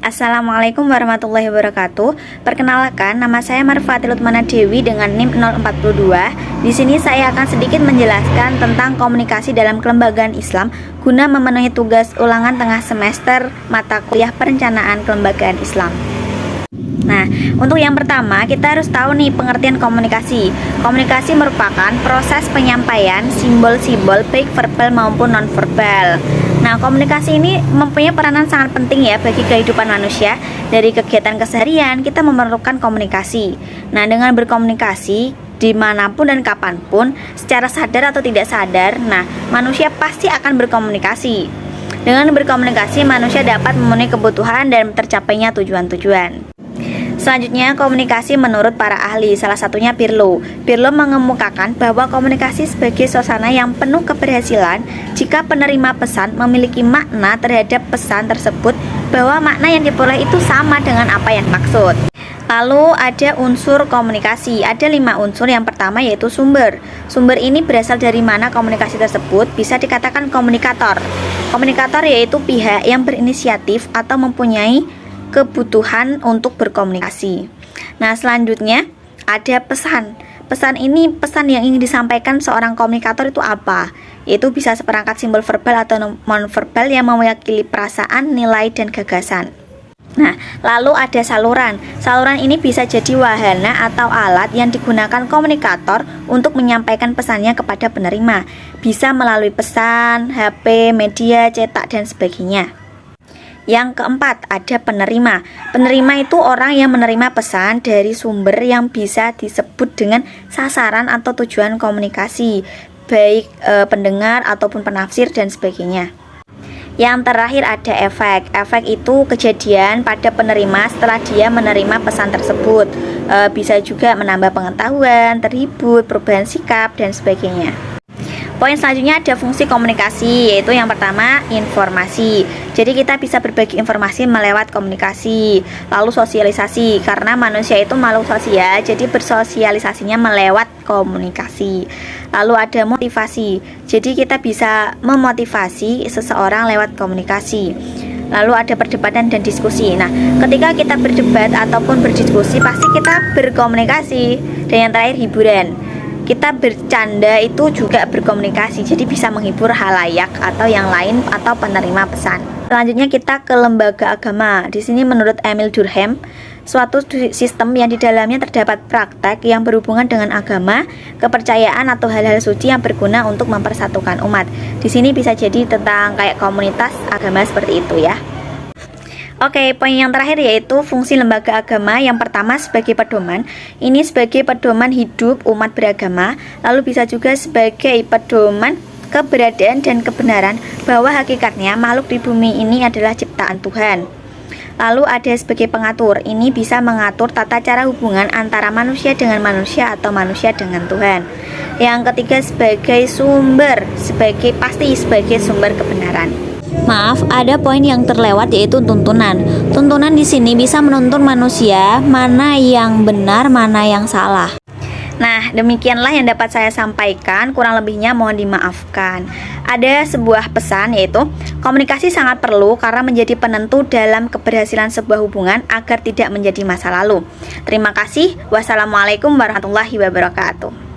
Assalamualaikum warahmatullahi wabarakatuh. Perkenalkan, nama saya Marfati Lutmana Dewi dengan NIM 042. Di sini saya akan sedikit menjelaskan tentang komunikasi dalam kelembagaan Islam guna memenuhi tugas ulangan tengah semester mata kuliah perencanaan kelembagaan Islam. Nah, untuk yang pertama kita harus tahu nih pengertian komunikasi. Komunikasi merupakan proses penyampaian simbol-simbol baik verbal maupun non-verbal. Nah, komunikasi ini mempunyai peranan sangat penting ya bagi kehidupan manusia. Dari kegiatan keseharian kita memerlukan komunikasi. Nah, dengan berkomunikasi dimanapun dan kapanpun, secara sadar atau tidak sadar, nah manusia pasti akan berkomunikasi. Dengan berkomunikasi manusia dapat memenuhi kebutuhan dan tercapainya tujuan-tujuan. Selanjutnya, komunikasi menurut para ahli, salah satunya Pirlo. Pirlo mengemukakan bahwa komunikasi sebagai suasana yang penuh keberhasilan jika penerima pesan memiliki makna terhadap pesan tersebut, bahwa makna yang diperoleh itu sama dengan apa yang dimaksud. Lalu ada unsur komunikasi, ada 5 unsur. Yang pertama yaitu sumber. Sumber ini berasal dari mana komunikasi tersebut, bisa dikatakan komunikator. Komunikator yaitu pihak yang berinisiatif atau mempunyai kebutuhan untuk berkomunikasi. Nah, selanjutnya ada pesan. Pesan ini pesan yang ingin disampaikan seorang komunikator itu apa? Yaitu bisa seperangkat simbol verbal atau non-verbal yang mewakili perasaan, nilai, dan gagasan. Nah, lalu ada saluran. Saluran ini bisa jadi wahana atau alat yang digunakan komunikator untuk menyampaikan pesannya kepada penerima. Bisa melalui pesan, HP, media, cetak, dan sebagainya. Yang keempat, ada penerima. Penerima itu orang yang menerima pesan dari sumber yang bisa disebut dengan sasaran atau tujuan komunikasi, baik pendengar ataupun penafsir dan sebagainya. Yang terakhir ada efek. Efek itu kejadian pada penerima setelah dia menerima pesan tersebut. Bisa juga menambah pengetahuan, terhibur, perubahan sikap, dan sebagainya. Poin selanjutnya ada fungsi komunikasi, yaitu yang pertama informasi. Jadi kita bisa berbagi informasi melewat komunikasi. Lalu sosialisasi, karena manusia itu makhluk sosial, jadi bersosialisasinya melewat komunikasi. Lalu ada motivasi, jadi kita bisa memotivasi seseorang lewat komunikasi. Lalu ada perdebatan dan diskusi. Nah, ketika kita berdebat ataupun berdiskusi pasti kita berkomunikasi. Dan yang terakhir hiburan. Kita bercanda itu juga berkomunikasi, jadi bisa menghibur halayak atau yang lain atau penerima pesan. Selanjutnya kita ke lembaga agama. Di sini menurut Emil Durkheim, suatu sistem yang di dalamnya terdapat praktek yang berhubungan dengan agama, kepercayaan atau hal-hal suci yang berguna untuk mempersatukan umat. Di sini bisa jadi tentang kayak komunitas agama seperti itu ya. Oke, poin yang terakhir yaitu fungsi lembaga agama. Yang pertama sebagai pedoman. Ini sebagai pedoman hidup umat beragama. Lalu bisa juga sebagai pedoman keberadaan dan kebenaran bahwa hakikatnya makhluk di bumi ini adalah ciptaan Tuhan. Lalu ada sebagai pengatur. Ini bisa mengatur tata cara hubungan antara manusia dengan manusia atau manusia dengan Tuhan. Yang ketiga sebagai sumber, sebagai sumber kebenaran. Maaf, ada poin yang terlewat yaitu tuntunan. Tuntunan di sini bisa menuntun manusia mana yang benar, mana yang salah. Nah, demikianlah yang dapat saya sampaikan, kurang lebihnya mohon dimaafkan. Ada sebuah pesan yaitu komunikasi sangat perlu karena menjadi penentu dalam keberhasilan sebuah hubungan agar tidak menjadi masa lalu. Terima kasih. Wassalamualaikum warahmatullahi wabarakatuh.